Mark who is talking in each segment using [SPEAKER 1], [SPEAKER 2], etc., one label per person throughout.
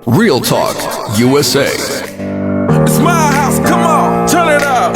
[SPEAKER 1] Real Talk USA.
[SPEAKER 2] It's my house, come on, turn it up.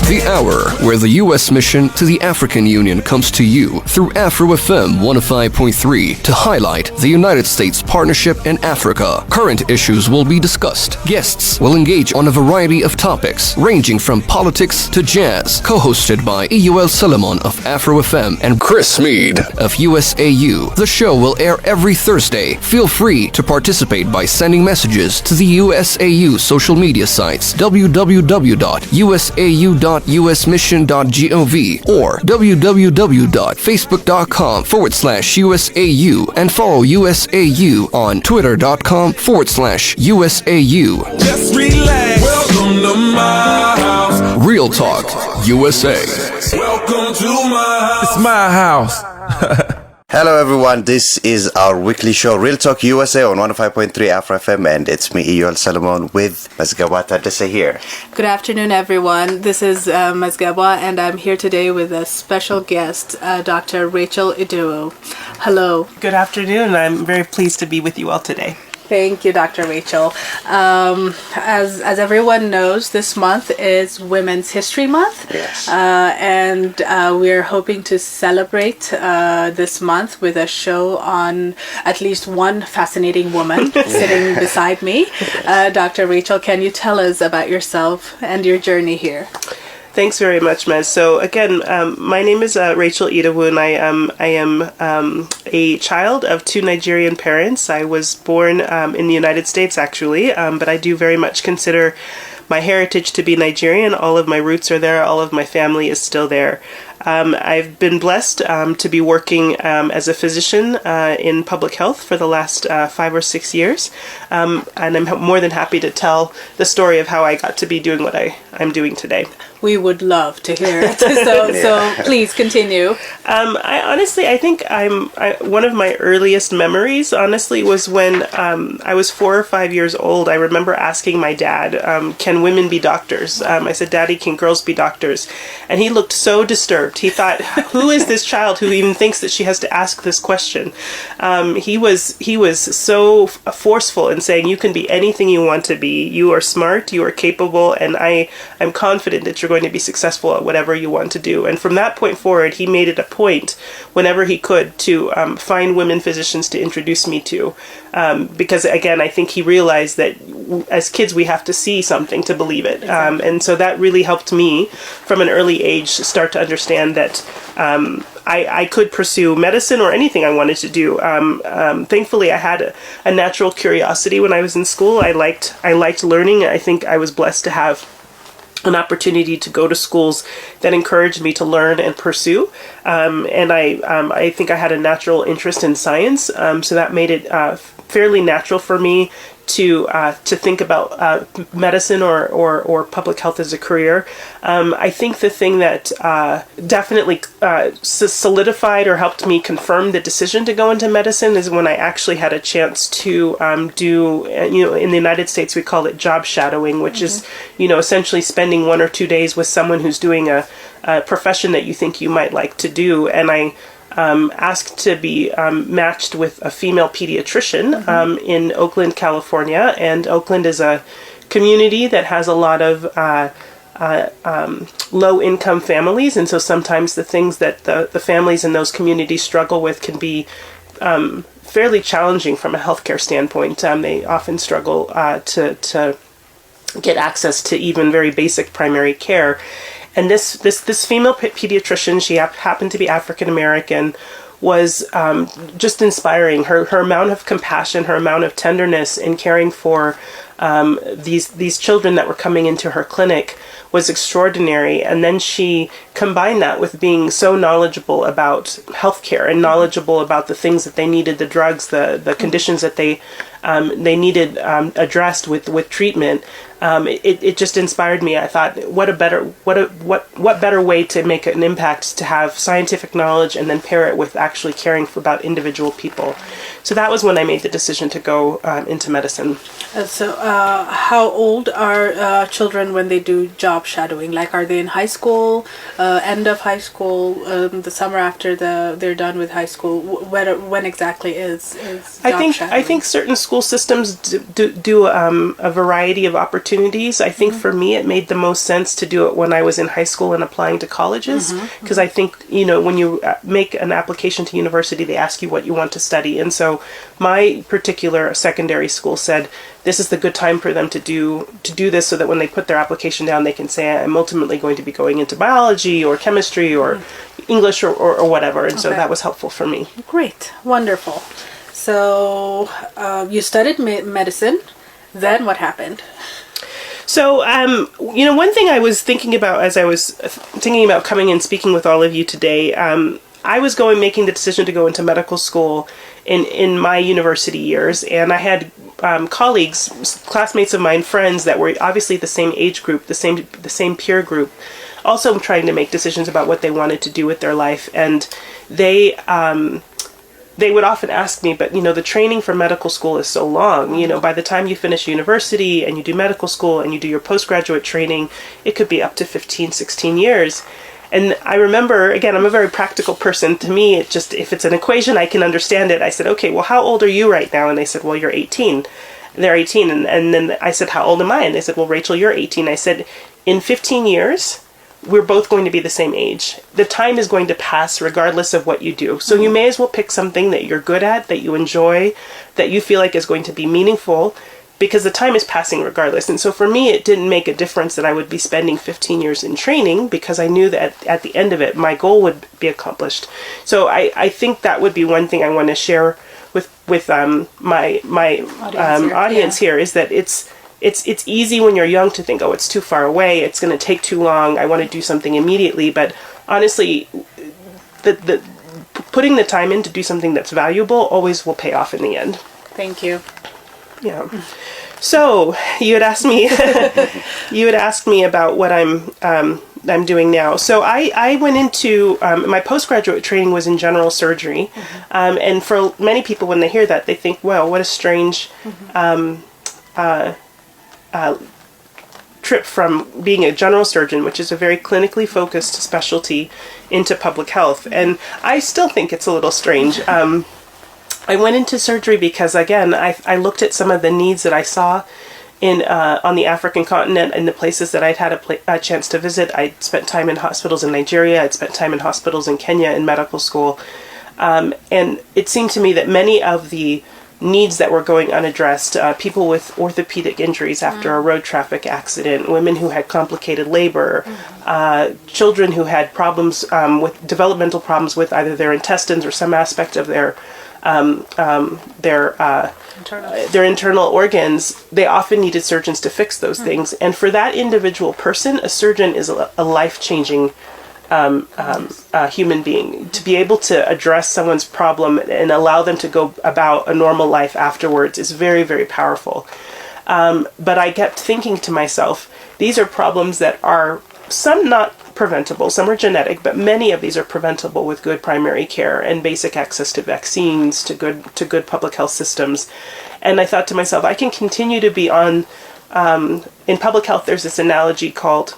[SPEAKER 1] The hour where the U.S. mission to the African Union comes to you through Afro FM 105.3 to highlight the United States partnership in Africa. Current issues will be discussed. Guests will engage on a variety of topics, ranging from politics to jazz. Co-hosted by Eyuel of Afro FM and Chris Mead of USAU. The show will air every Thursday. Feel free to participate by sending messages to the USAU social media sites www.usau.usmission.gov or www.facebook.com/USAU and follow USAU on twitter.com/USAU.
[SPEAKER 2] Just relax. Welcome to my house.
[SPEAKER 1] Real Talk USA.
[SPEAKER 2] Welcome to my house. It's my house.
[SPEAKER 3] Hello everyone, this is our weekly show, Real Talk USA on 105.3 Afro FM, and it's me, Eyuel with Mezegebua Taddesse here.
[SPEAKER 4] Good afternoon, everyone. This is Mezegebua, and I'm here today with a special guest, Dr. Rachel Idowu. Hello.
[SPEAKER 5] Good afternoon. I'm very pleased to be with you all today.
[SPEAKER 4] Thank you, Dr. Rachel. As everyone knows, this month is Women's History Month.
[SPEAKER 3] Yes.
[SPEAKER 4] And we're hoping to celebrate this month with a show on at least one fascinating woman sitting beside me. Dr. Rachel, can you tell us about yourself and your journey here?
[SPEAKER 5] Thanks very much, Mez. So again, my name is Rachel Idowu, and I am a child of two Nigerian parents. I was born in the United States, actually, but I do very much consider my heritage to be Nigerian. All of my roots are there. All of my family is still there. I've been blessed to be working as a physician in public health for the last 5 or 6 years, and I'm more than happy to tell the story of how I got to be doing what I'm doing today.
[SPEAKER 4] We would love to hear it. So please continue.
[SPEAKER 5] I think one of my earliest memories, honestly, was when I was 4 or 5 years old. I remember asking my dad, can women be doctors? I said, Daddy, can girls be doctors? And he looked so disturbed. He thought, who is this child who even thinks that she has to ask this question? He was so forceful in saying, you can be anything you want to be. You are smart, you are capable, and I'm confident that you're going to be successful at whatever you want to do. And from that point forward, he made it a point whenever he could to find women physicians to introduce me to. Because again, I think he realized that as kids, we have to see something to believe it.
[SPEAKER 4] Exactly.
[SPEAKER 5] And so that really helped me from an early age start to understand that I could pursue medicine or anything I wanted to do. Thankfully, I had a natural curiosity when I was in school. I liked learning. I think I was blessed to have an opportunity to go to schools that encouraged me to learn and pursue. And I think I had a natural interest in science. So that made it fairly natural for me to think about medicine or public health as a career. I think the thing that definitely solidified or helped me confirm the decision to go into medicine is when I actually had a chance to do, in the United States we call it job shadowing, which is, essentially spending 1 or 2 days with someone who's doing a profession that you think you might like to do. And I asked to be matched with a female pediatrician in Oakland, California. And Oakland is a community that has a lot of low-income families. And so sometimes the things that the families in those communities struggle with can be fairly challenging from a healthcare standpoint. They often struggle to get access to even very basic primary care. And this female pediatrician, she happened to be African American, was just inspiring. Her amount of compassion, her amount of tenderness in caring for these children that were coming into her clinic was extraordinary. And then she combined that with being so knowledgeable about healthcare and knowledgeable about the things that they needed, the drugs, the conditions that they needed addressed with treatment. It just inspired me. I thought, what better way to make an impact to have scientific knowledge and then pair it with actually caring for about individual people. So that was when I made the decision to go into medicine.
[SPEAKER 4] So how old are children when they do job shadowing? Like, are they in high school, end of high school, the summer after they're done with high school? When exactly is job shadowing?
[SPEAKER 5] I think certain school systems do a variety of opportunities. I think for me it made the most sense to do it when I was in high school and applying to colleges, because I think, when you make an application to university, they ask you what you want to study. And so my particular secondary school said this is the good time for them to do this, so that when they put their application down, they can say, I'm ultimately going to be going into biology or chemistry or English or whatever. And so that was helpful for me.
[SPEAKER 4] Great. Wonderful. So you studied medicine. Then what happened?
[SPEAKER 5] So, one thing I was thinking about as I was thinking about coming and speaking with all of you today, I was making the decision to go into medical school in my university years, and I had colleagues, classmates of mine, friends that were obviously the same age group, the same peer group, also trying to make decisions about what they wanted to do with their life, and they would often ask me, but the training for medical school is so long. By the time you finish university and you do medical school and you do your postgraduate training, it could be up to 15, 16 years. And I remember, again, I'm a very practical person. To me, if it's an equation, I can understand it. I said, okay, well, how old are you right now? And they said, well, you're 18. They're 18. And then I said, how old am I? And they said, well, Rachel, you're 18. I said, in 15 years, we're both going to be the same age. The time is going to pass regardless of what you do. So you may as well pick something that you're good at, that you enjoy, that you feel like is going to be meaningful, because the time is passing regardless. And so for me, it didn't make a difference that I would be spending 15 years in training, because I knew that at the end of it, my goal would be accomplished. So I think that would be one thing I want to share with my audience here, is that it's easy when you're young to think, oh, it's too far away, it's going to take too long, I want to do something immediately. But honestly, the putting the time in to do something that's valuable always will pay off in the end.
[SPEAKER 4] Thank you.
[SPEAKER 5] Yeah. So you had asked me about what I'm doing now. So I went into my postgraduate training was in general surgery, and for many people, when they hear that, they think, well, what a strange trip from being a general surgeon, which is a very clinically focused specialty, into public health. And I still think it's a little strange. I went into surgery because, again, I looked at some of the needs that I saw on the African continent and the places that I'd had a chance to visit. I'd spent time in hospitals in Nigeria. I'd spent time in hospitals in Kenya in medical school. And it seemed to me that many of the needs that were going unaddressed, people with orthopedic injuries after a road traffic accident, women who had complicated labor, children who had problems with developmental problems with either their intestines or some aspect of their internal organs, they often needed surgeons to fix those things. And for that individual person, a surgeon is a life-changing human being. To be able to address someone's problem and allow them to go about a normal life afterwards is very, very powerful. But I kept thinking to myself, these are problems that are some not preventable, some are genetic, but many of these are preventable with good primary care and basic access to vaccines, to good public health systems. And I thought to myself, I can continue to be on, in public health, there's this analogy called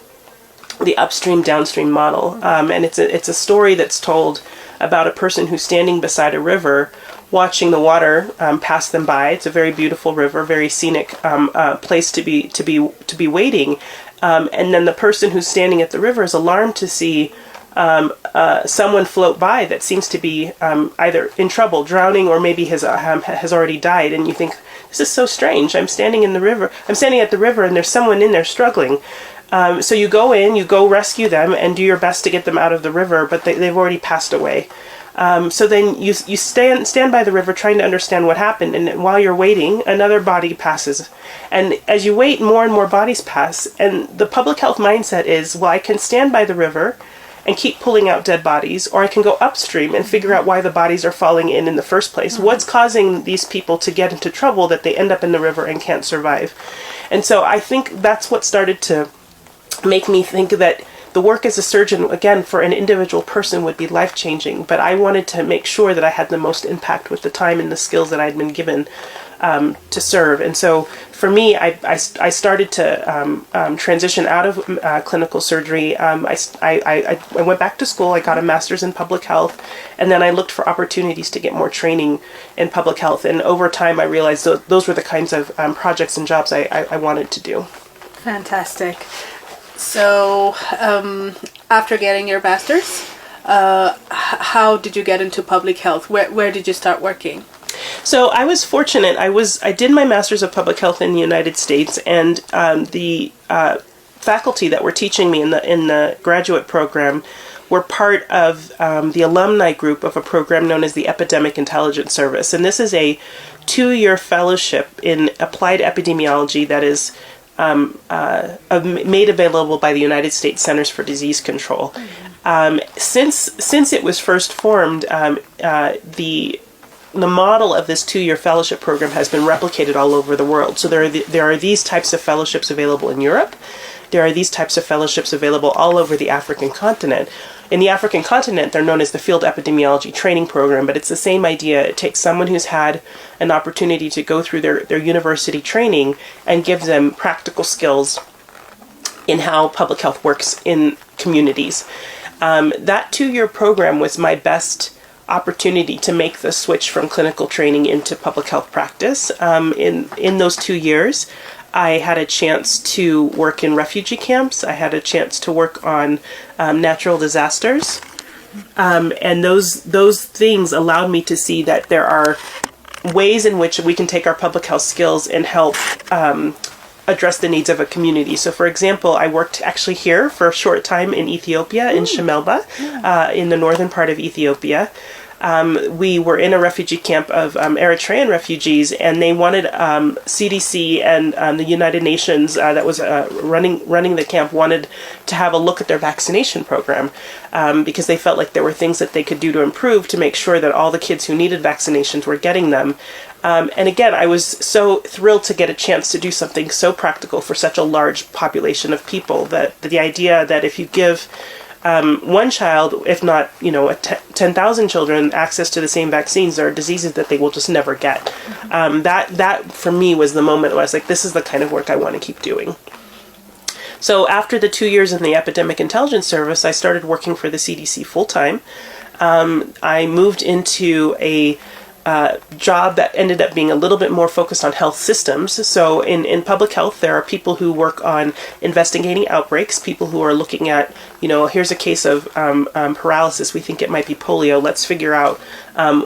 [SPEAKER 5] the upstream downstream model. And it's a story that's told about a person who's standing beside a river watching the water pass them by. It's a very beautiful river, very scenic place to be waiting. And then the person who's standing at the river is alarmed to see someone float by that seems to be either in trouble, drowning, or maybe has already died. And you think, this is so strange. I'm standing at the river, and there's someone in there struggling. So you go in, you go rescue them, and do your best to get them out of the river, but they've already passed away. So then you stand by the river trying to understand what happened, and while you're waiting, another body passes. And as you wait, more and more bodies pass, and the public health mindset is, well, I can stand by the river and keep pulling out dead bodies, or I can go upstream and figure out why the bodies are falling in the first place. Mm-hmm. What's causing these people to get into trouble that they end up in the river and can't survive? And so I think that's what started to make me think that the work as a surgeon, again, for an individual person would be life-changing, but I wanted to make sure that I had the most impact with the time and the skills that I'd been given to serve. And so for me, I started to transition out of clinical surgery. I went back to school. I got a master's in public health, and then I looked for opportunities to get more training in public health. And over time, I realized those were the kinds of projects and jobs I wanted to do.
[SPEAKER 4] Fantastic. So after getting your master's, how did you get into public health? Where did you start working?
[SPEAKER 5] So I was fortunate. I did my Master's of Public Health in the United States, and the faculty that were teaching me in the graduate program were part of the alumni group of a program known as the Epidemic Intelligence Service. And this is a 2-year fellowship in applied epidemiology that is made available by the United States Centers for Disease Control. Since it was first formed, the model of this 2-year fellowship program has been replicated all over the world. So there are these types of fellowships available in Europe. There are these types of fellowships available all over the African continent. In the African continent, they're known as the Field Epidemiology Training Program, but it's the same idea. It takes someone who's had an opportunity to go through their university training and gives them practical skills in how public health works in communities. That 2-year program was my best opportunity to make the switch from clinical training into public health practice. In those 2 years, I had a chance to work in refugee camps. I had a chance to work on natural disasters. And those things allowed me to see that there are ways in which we can take our public health skills and help address the needs of a community. So, for example, I worked actually here for a short time in Ethiopia, in Shemelba, in the northern part of Ethiopia. We were in a refugee camp of Eritrean refugees, and they wanted CDC and the United Nations that was running the camp wanted to have a look at their vaccination program because they felt like there were things that they could do to improve to make sure that all the kids who needed vaccinations were getting them. And again, I was so thrilled to get a chance to do something so practical for such a large population of people, that the idea that if you give one child, if not, 10,000 children access to the same vaccines, there are diseases that they will just never get. That for me was the moment where I was like, this is the kind of work I want to keep doing. So after the 2 years in the Epidemic Intelligence Service, I started working for the CDC full-time. I moved into a job that ended up being a little bit more focused on health systems. So in public health, there are people who work on investigating outbreaks, people who are looking at, here's a case of paralysis. We think it might be polio. Let's figure out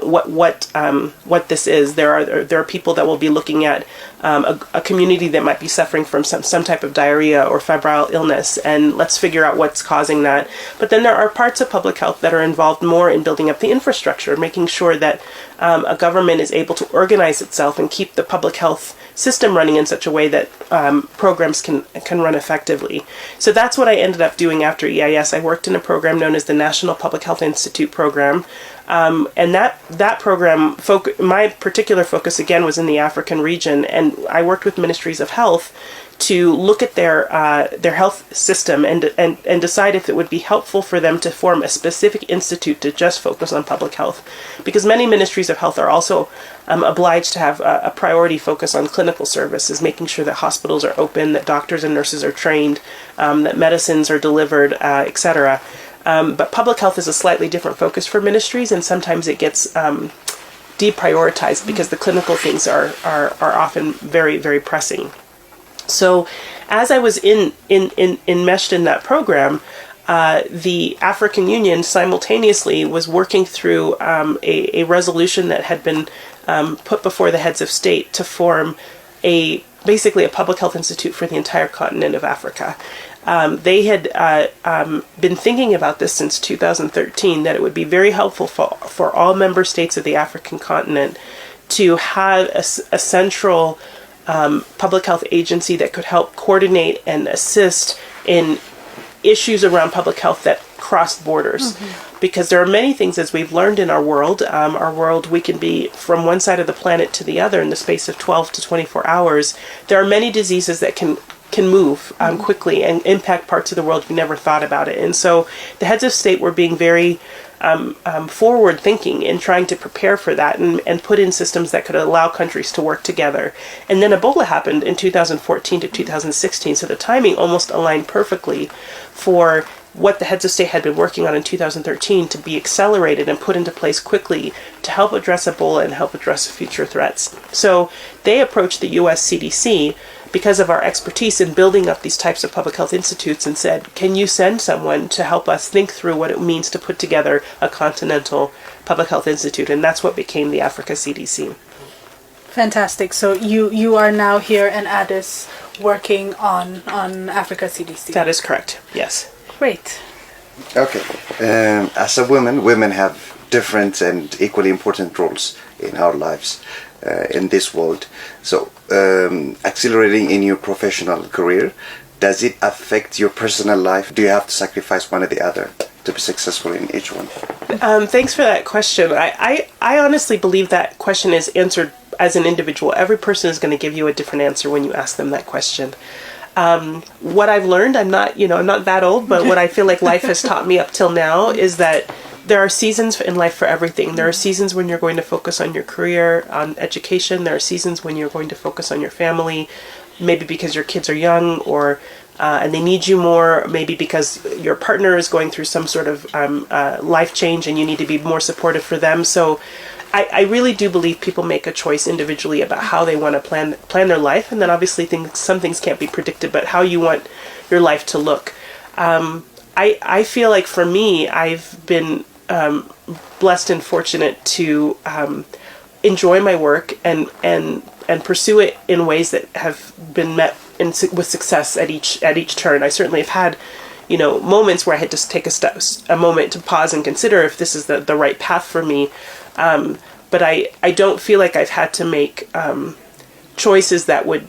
[SPEAKER 5] what this is. There are people that will be looking at a community that might be suffering from some type of diarrhea or febrile illness, and let's figure out what's causing that. But then there are parts of public health that are involved more in building up the infrastructure, making sure that a government is able to organize itself and keep the public health system running in such a way that programs can run effectively. So that's what I ended up doing after EIS. I worked in a program known as the National Public Health Institute program. And that program, my particular focus again was in the African region, and I worked with ministries of health to look at their health system and decide if it would be helpful for them to form a specific institute to just focus on public health, because many ministries of health are also obliged to have a priority focus on clinical services, making sure that hospitals are open, that doctors and nurses are trained, that medicines are delivered, etc. But public health is a slightly different focus for ministries, and sometimes it gets deprioritized because the clinical things are often very, very pressing. So as I was enmeshed in that program, the African Union simultaneously was working through a resolution that had been put before the heads of state to form basically a public health institute for the entire continent of Africa. They had been thinking about this since 2013, that it would be very helpful for all member states of the African continent to have a central public health agency that could help coordinate and assist in issues around public health that cross borders. Mm-hmm. Because there are many things, as we've learned in our world, we can be from one side of the planet to the other in the space of 12 to 24 hours. There are many diseases that can can move quickly and impact parts of the world we never thought about it. And so the heads of state were being very forward thinking in trying to prepare for that and put in systems that could allow countries to work together. And then Ebola happened in 2014 to 2016, so the timing almost aligned perfectly for what the heads of state had been working on in 2013 to be accelerated and put into place quickly to help address Ebola and help address future threats. So they approached the US CDC because of our expertise in building up these types of public health institutes and said, can you send someone to help us think through what it means to put together a continental public health institute? And that's what became the Africa CDC.
[SPEAKER 4] Fantastic. So you are now here in Addis working on Africa CDC.
[SPEAKER 5] That is correct, yes.
[SPEAKER 4] Great.
[SPEAKER 3] Okay. As a women have different and equally important roles in our lives in this world. So, accelerating in your professional career, does it affect your personal life? Do you have to sacrifice one or the other to be successful in each one?
[SPEAKER 5] Thanks for that question. I honestly believe that question is answered as an individual. Every person is going to give you a different answer when you ask them that question. What I've learned, I'm not that old, but what I feel like life has taught me up till now is that there are seasons in life for everything. There are seasons when you're going to focus on your career, on education. There are seasons when you're going to focus on your family, maybe because your kids are young or and they need you more, maybe because your partner is going through some sort of life change and you need to be more supportive for them. So I really do believe people make a choice individually about how they want to plan their life, and then obviously some things can't be predicted, but how you want your life to look. I feel like for me, I've been blessed and fortunate to enjoy my work and pursue it in ways that have been met with success at each turn. I certainly have had moments where I had to take a moment to pause and consider if this is the right path for me. But I don't feel like I've had to make choices that would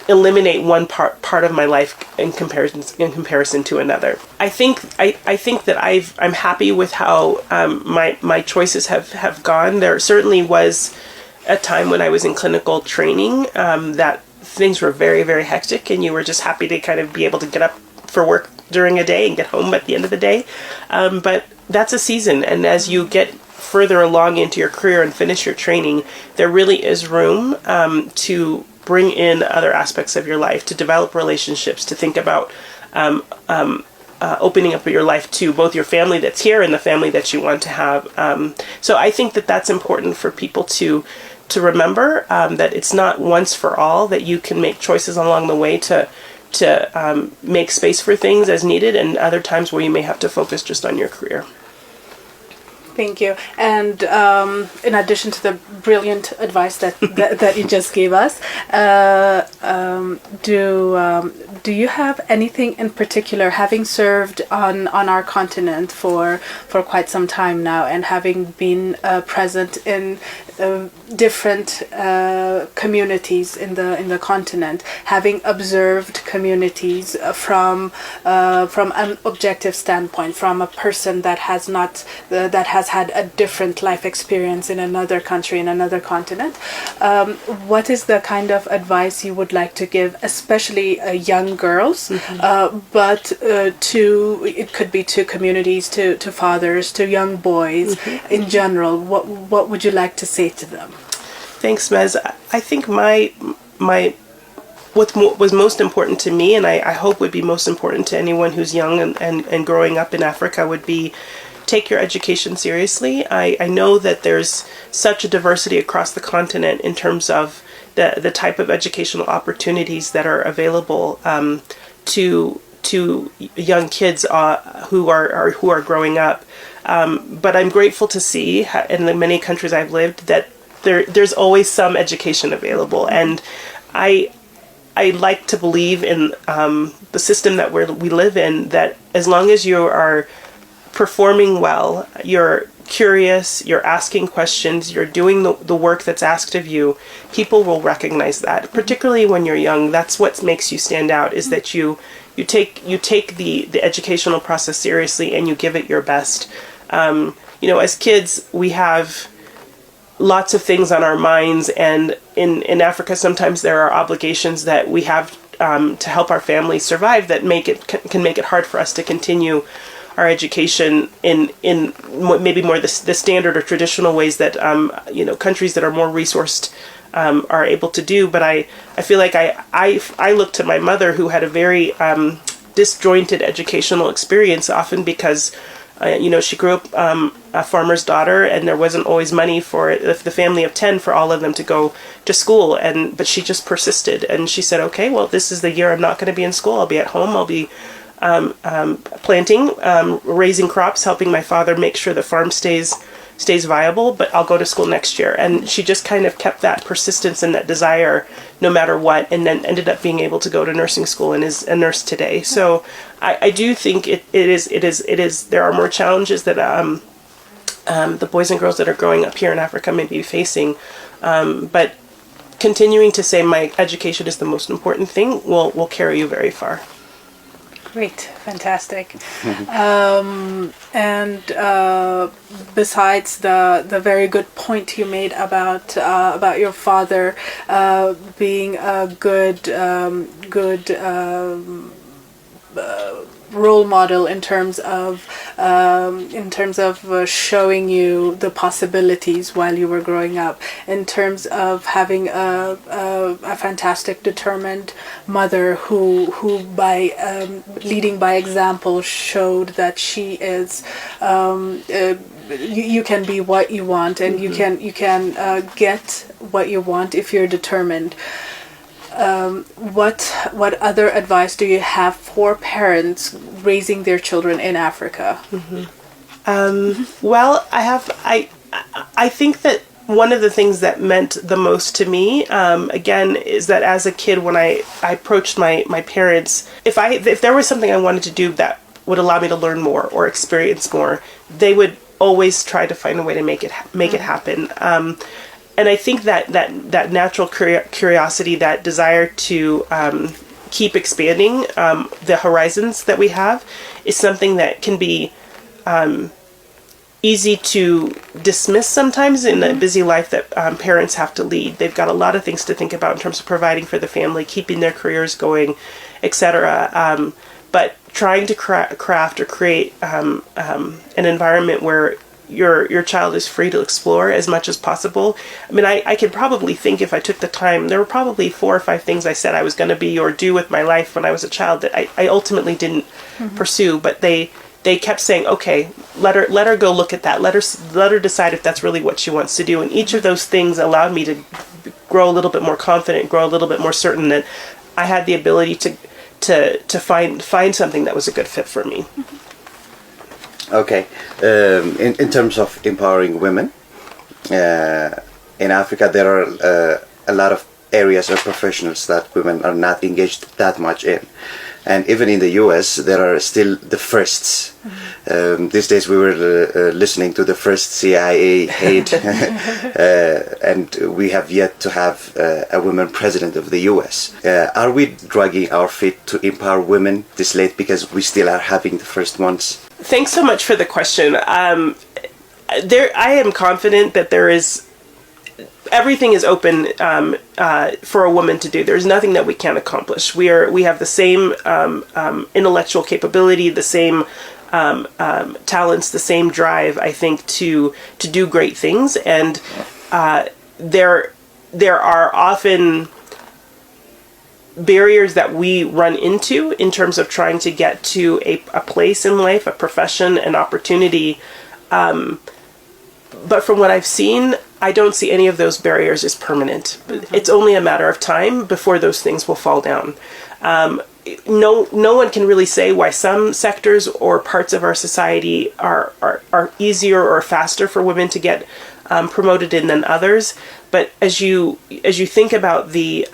[SPEAKER 5] eliminate one part of my life in comparison to another. I think that I'm happy with how my choices have gone. There certainly was a time when I was in clinical training that things were very, very hectic, and you were just happy to kind of be able to get up for work during a day and get home at the end of the day. But that's a season, and as you get further along into your career and finish your training, there really is room to bring in other aspects of your life, to develop relationships, to think about opening up your life to both your family that's here and the family that you want to have. So I think that that's important for people to remember, that it's not once for all, that you can make choices along the way to make space for things as needed, and other times where you may have to focus just on your career.
[SPEAKER 4] Thank you. And in addition to the brilliant advice that you just gave us, do you have anything in particular, having served on our continent for quite some time now, and having been present in different communities in the continent, having observed communities from an objective standpoint, from a person that has had a different life experience in another country, in another continent, what is the kind of advice you would like to give, especially young girls, but it could be to communities, to fathers, to young boys in general? What would you like to say to them?
[SPEAKER 5] Thanks, Mez. I think what was most important to me, and I hope would be most important to anyone who's young and growing up in Africa, would be take your education seriously. I know that there's such a diversity across the continent in terms of the type of educational opportunities that are available to young kids who are growing up. But I'm grateful to see in the many countries I've lived that there's always some education available, and I like to believe in the system that we live in, that as long as you are performing well, you're curious, you're asking questions, you're doing the work that's asked of you, people will recognize that. Particularly when you're young, that's what makes you stand out, is that you take the educational process seriously and you give it your best. As kids, we have lots of things on our minds, and in Africa sometimes there are obligations that we have to help our families survive that can make it hard for us to continue our education in maybe more the standard or traditional ways that countries that are more resourced are able to do. But I feel like I look to my mother, who had a very disjointed educational experience, often because she grew up a farmer's daughter, and there wasn't always money for the family of 10 for all of them to go to school. But she just persisted, and she said, okay, well, this is the year I'm not going to be in school. I'll be at home. I'll be planting, raising crops, helping my father make sure the farm stays viable, but I'll go to school next year. And she just kind of kept that persistence and that desire no matter what, and then ended up being able to go to nursing school and is a nurse today. So I do think it is there are more challenges that the boys and girls that are growing up here in Africa may be facing, but continuing to say my education is the most important thing will carry you very far.
[SPEAKER 4] Great, fantastic. And besides the very good point you made about your father being a good role model in terms of showing you the possibilities while you were growing up, in terms of having a fantastic, determined mother who by leading by example showed that she is you can be what you want, and you can get what you want if you're determined. What other advice do you have for parents raising their children in Africa?
[SPEAKER 5] Well, I think that one of the things that meant the most to me, again, is that as a kid, when I approached my parents, if there was something I wanted to do that would allow me to learn more or experience more, they would always try to find a way to make it happen. And I think that natural curiosity, that desire to keep expanding the horizons that we have, is something that can be easy to dismiss sometimes in a busy life that parents have to lead. They've got a lot of things to think about in terms of providing for the family, keeping their careers going, etc. But trying to craft or create an environment where your child is free to explore as much as possible. I mean, I could probably think, if I took the time, there were probably 4 or 5 things I said I was going to be or do with my life when I was a child that I ultimately didn't pursue. But they kept saying, okay, let her go look at that. Let her decide if that's really what she wants to do. And each of those things allowed me to grow a little bit more confident, grow a little bit more certain that I had the ability to find something that was a good fit for me.
[SPEAKER 3] Okay, in terms of empowering women, in Africa there are a lot of areas or professionals that women are not engaged that much in. And even in the US, there are still the firsts. These days we were listening to the first CIA aide, and we have yet to have a woman president of the US. Are we dragging our feet to empower women this late because we still are having the first ones?
[SPEAKER 5] Thanks so much for the question. I am confident that everything is open for a woman to do. There's nothing that we can't accomplish. We have the same intellectual capability, the same talents, the same drive, I think, to do great things. And there are often barriers that we run into in terms of trying to get to a place in life, a profession, an opportunity. But from what I've seen, I don't see any of those barriers as permanent. It's only a matter of time before those things will fall down. No one can really say why some sectors or parts of our society are easier or faster for women to get promoted in than others. But as you think about the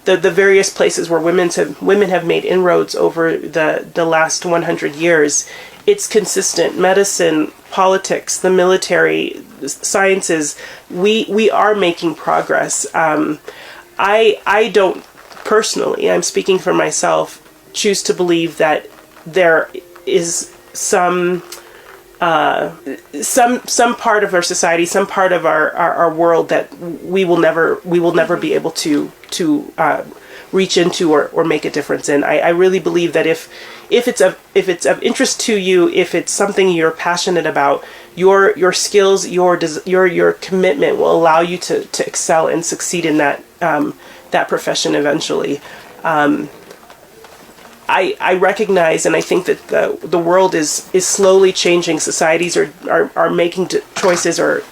[SPEAKER 5] various places where women have made inroads over the last 100 years, it's consistent. Medicine, politics, the military, sciences, we are making progress. I don't personally, I'm speaking for myself, choose to believe that there is some part of our society, some part of our world that we will never be able to reach into or make a difference in. I really believe that if it's of interest to you, if it's something you're passionate about, your skills, your commitment will allow you to excel and succeed in that profession eventually. I recognize, and I think that the world is slowly changing. Societies are making choices or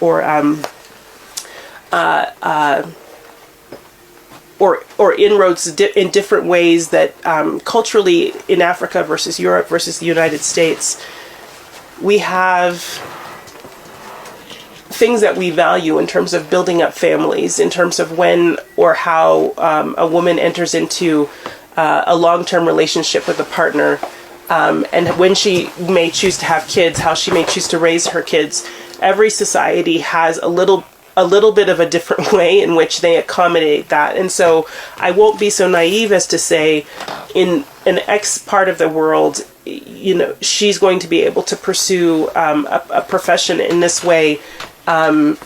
[SPEAKER 5] inroads in different ways that culturally in Africa versus Europe versus the United States, we have things that we value in terms of building up families, in terms of when or how a woman enters into a long-term relationship with a partner, and when she may choose to have kids, how she may choose to raise her kids. Every society has a little bit of a different way in which they accommodate that. And so I won't be so naive as to say in an X part of the world, she's going to be able to pursue a profession in this way, in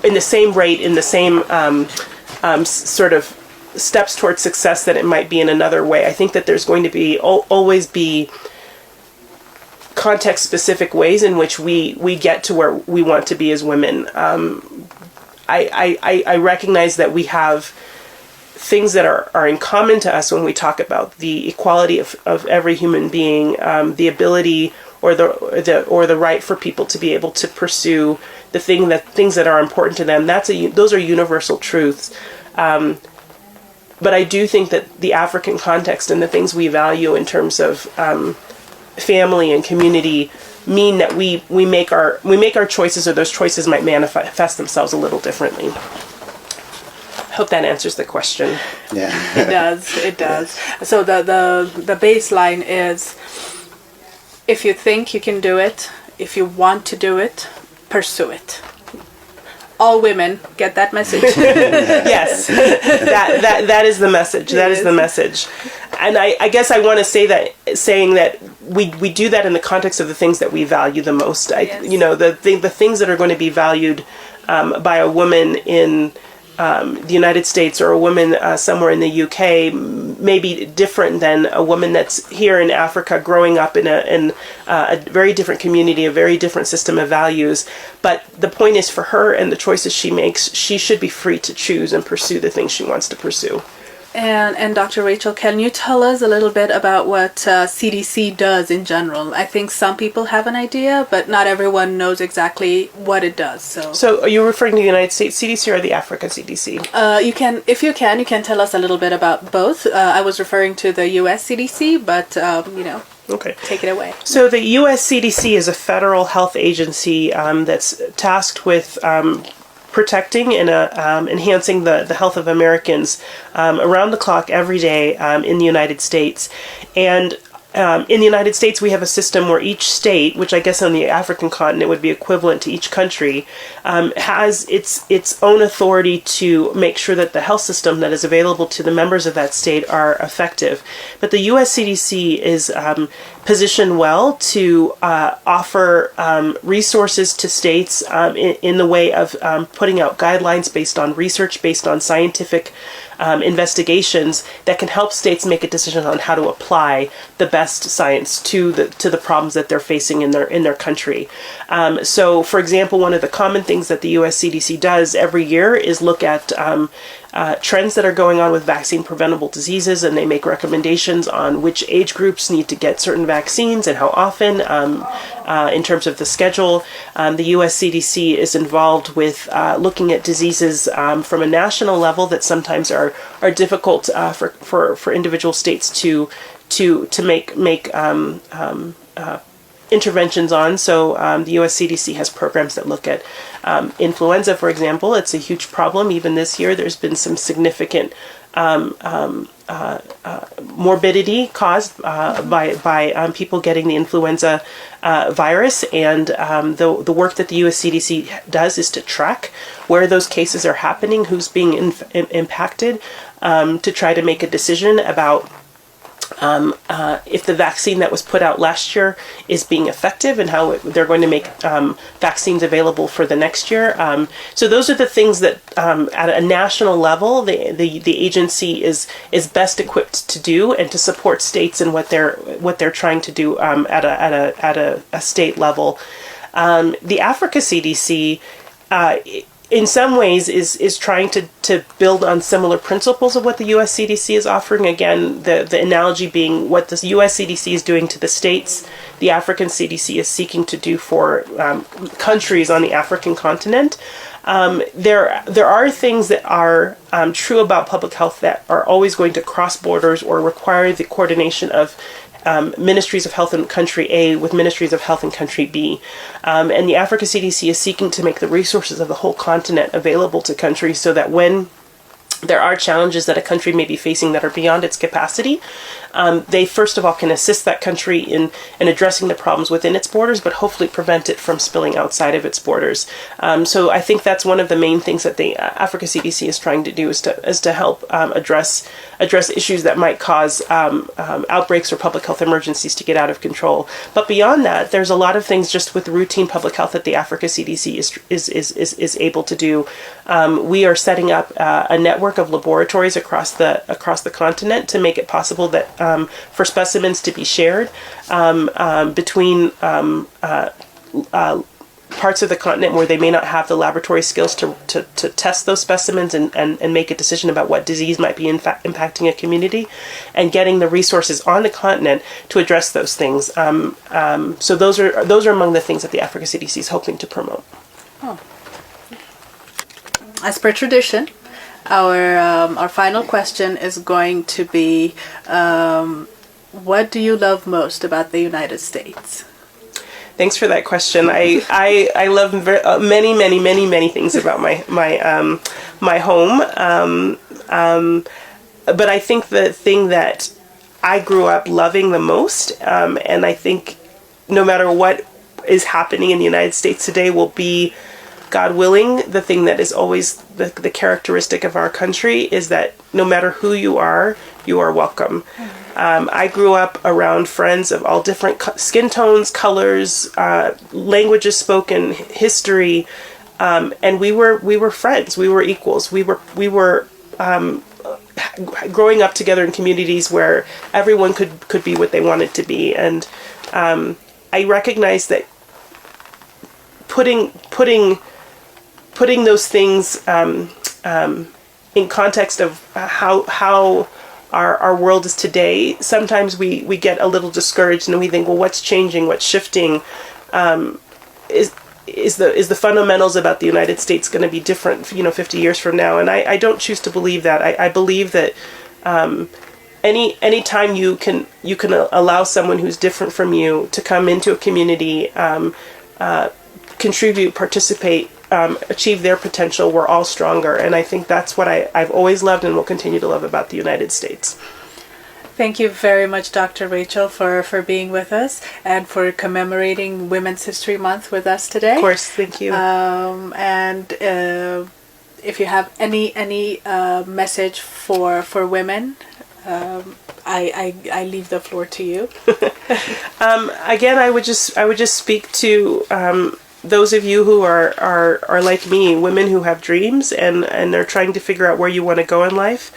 [SPEAKER 5] the same rate, in the same sort of steps towards success that it might be in another way. I think that there's going to be always be context specific ways in which we get to where we want to be as women. I recognize that we have things that are in common to us when we talk about the equality of every human being, the ability or the right for people to be able to pursue things that are important to them. Those are universal truths. But I do think that the African context and the things we value in terms of family and community mean that we make our choices, or those choices might manifest themselves a little differently. Hope that answers the question.
[SPEAKER 3] Yeah,
[SPEAKER 4] It does. So the baseline is, if you think you can do it, if you want to do it, pursue it. All women get that message.
[SPEAKER 5] Yes, that is the message. That is the message. And I guess I want to saying that we do that in the context of the things that we value the most.
[SPEAKER 4] Yes.
[SPEAKER 5] The things that are going to be valued by a woman in the United States or a woman somewhere in the UK may be different than a woman that's here in Africa growing up in a very different community, a very different system of values. But the point is, for her and the choices she makes, she should be free to choose and pursue the things she wants to pursue.
[SPEAKER 4] And Dr. Rachel, can you tell us a little bit about what CDC does in general? I think some people have an idea, but not everyone knows exactly what it does. So
[SPEAKER 5] are you referring to the United States CDC or the Africa CDC?
[SPEAKER 4] You can tell us a little bit about both. I was referring to the US CDC, but
[SPEAKER 5] Okay.
[SPEAKER 4] Take it away.
[SPEAKER 5] So the US CDC is a federal health agency that's tasked with protecting and enhancing the health of Americans around the clock every day in the United States. And in the United States, we have a system where each state, which I guess on the African continent would be equivalent to each country, has its own authority to make sure that the health system that is available to the members of that state are effective. But the US CDC is positioned well to offer resources to states in the way of putting out guidelines based on research, based on scientific investigations that can help states make a decision on how to apply the best science to the problems that they're facing in their country. So, for example, one of the common things that the US CDC does every year is look at trends that are going on with vaccine preventable diseases, and they make recommendations on which age groups need to get certain vaccines and how often in terms of the schedule. The US CDC is involved with looking at diseases from a national level that sometimes are difficult for individual states to make interventions on. So the US CDC has programs that look at influenza, for example. It's a huge problem. Even this year, there's been some significant morbidity caused by people getting the influenza virus. And the work that the US CDC does is to track where those cases are happening, who's being impacted, to try to make a decision about if the vaccine that was put out last year is being effective and how they're going to make vaccines available for the next year. So those are the things that at a national level, the agency is best equipped to do and to support states in what they're trying to do at a state level. The Africa CDC, in some ways, is trying to build on similar principles of what the U.S. CDC is offering. Again, the analogy being what the U.S. CDC is doing to the states, the African CDC is seeking to do for countries on the African continent. There are things that are true about public health that are always going to cross borders or require the coordination of ministries of health in country A with ministries of health in country B. And the Africa CDC is seeking to make the resources of the whole continent available to countries so that when there are challenges that a country may be facing that are beyond its capacity, they first of all can assist that country in addressing the problems within its borders, but hopefully prevent it from spilling outside of its borders. So I think that's one of the main things that the Africa CDC is trying to do is to help address issues that might cause outbreaks or public health emergencies to get out of control. But beyond that, there's a lot of things just with routine public health that the Africa CDC is able to do. We are setting up a network of laboratories across the continent to make it possible that for specimens to be shared between parts of the continent where they may not have the laboratory skills to test those specimens and make a decision about what disease might be impacting a community, and getting the resources on the continent to address those things. So those are among the things that the Africa CDC is hoping to promote.
[SPEAKER 4] Oh. As per tradition, our final question is going to be, what do you love most about the United States?
[SPEAKER 5] Thanks for that question. I love many things about my home. But I think the thing that I grew up loving the most, and I think no matter what is happening in the United States today will be, God willing, the thing that is always the characteristic of our country is that no matter who you are welcome. I grew up around friends of all different skin tones, colors, languages spoken, history, and we were friends. We were equals. We were growing up together in communities where everyone could be what they wanted to be, and I recognize that putting those things in context of how our world is today, sometimes we get a little discouraged and we think, well, what's changing, what's shifting? Is the fundamentals about the United States going to be different, 50 years from now? And I don't choose to believe that. I believe that any time you can allow someone who's different from you to come into a community, contribute, participate, achieve their potential, we're all stronger. And I think that's what I've always loved and will continue to love about the United States.
[SPEAKER 4] Thank you very much, Dr. Rachel, for being with us and for commemorating Women's History Month with us today.
[SPEAKER 5] Of course, thank you.
[SPEAKER 4] And if you have any message for women, I leave the floor to you.
[SPEAKER 5] Again, I would just speak to those of you who are like me, women who have dreams and are trying to figure out where you want to go in life.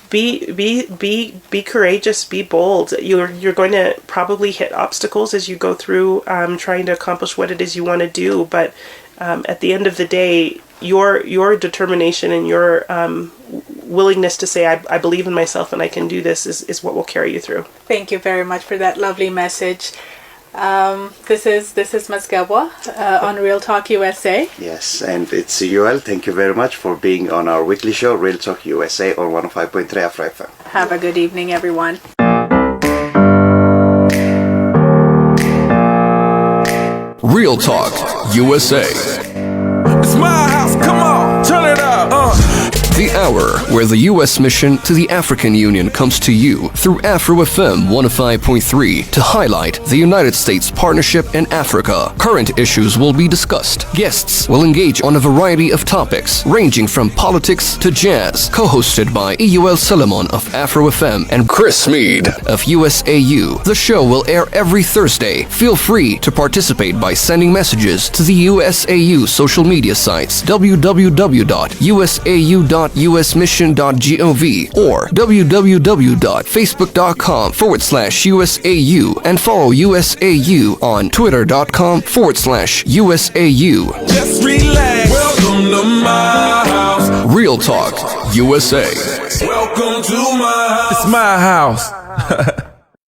[SPEAKER 5] Be courageous, be bold. You're going to probably hit obstacles as you go through trying to accomplish what it is you want to do, but at the end of the day, your determination and your willingness to say, I believe in myself and I can do this is what will carry you through.
[SPEAKER 4] Thank you very much for that lovely message. This is Mezegebua on Real Talk USA.
[SPEAKER 3] Yes, and it's Eyuel. Thank you very much for being on our weekly show, Real Talk USA on 105.3 Afro FM.
[SPEAKER 4] Have a good evening, everyone.
[SPEAKER 1] Real Talk USA.
[SPEAKER 2] It's my house, come on, turn it up.
[SPEAKER 1] The hour where the U.S. mission to the African Union comes to you through Afro FM 105.3 to highlight the United States partnership in Africa. Current issues will be discussed. Guests will engage on a variety of topics ranging from politics to jazz. Co-hosted by Eyuel of Afro FM and Chris Mead of USAU. The show will air every Thursday. Feel free to participate by sending messages to the USAU social media sites www.usau.usmission.gov or www.facebook.com/USAU and follow USAU on twitter.com/USAU.
[SPEAKER 2] Just relax. Welcome to my house.
[SPEAKER 1] Real Talk USA.
[SPEAKER 2] Welcome to my house. It's my house.